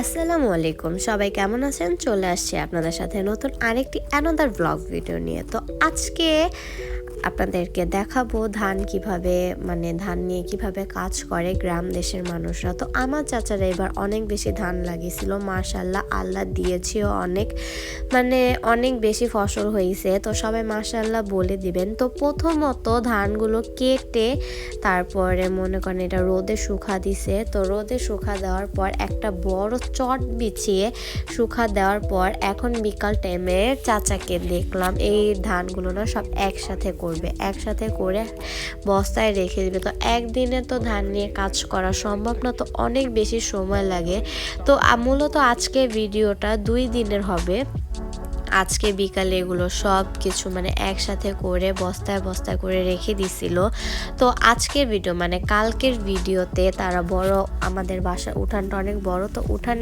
আসসালামু আলাইকুম, সবাই কেমন আছেন? চলে আসছি আপনাদের সাথে নতুন আরেকটি অ্যানাদার ব্লগ ভিডিও নিয়ে। তো আজকে আপনাদেরকে দেখাবো ধান কিভাবে, ধান নিয়ে কিভাবে কাজ করে গ্রাম দেশের মানুষরা। তো আমার চাচারা এবার অনেক বেশি ধান লাগিয়েছিল, মাশাল্লাহ, আল্লাহ দিয়েছেও অনেক, অনেক বেশি ফসল হয়েছে। তো সবাই মাশাল্লাহ বলে দিবেন। তো প্রথমত ধানগুলো কেটে তারপরে মনে করেন এটা রোদে শুকা দিছে। তো রোদে শুকা দেওয়ার পর একটা বড় চট বিছিয়ে শুকা দেওয়ার পর এখন বিকাল টাইমে চাচাকে দেখলাম এই ধানগুলো না সব একসাথে করে বস্তায় রেখে দিবে। তো একদিনে তো ধান নিয়ে কাজ করা সম্ভব না, তো অনেক বেশি সময় লাগে। তো মূলত আজকে ভিডিওটা 2 দিনের হবে। আজকে বিকালে এগুলো সব কিছু একসাথে করে বস্তায় করে রেখে দিছিল। তো আজকের ভিডিও কালকের ভিডিওতে তারা আমাদের বাসার উঠানটা অনেক বড়, তো উঠানে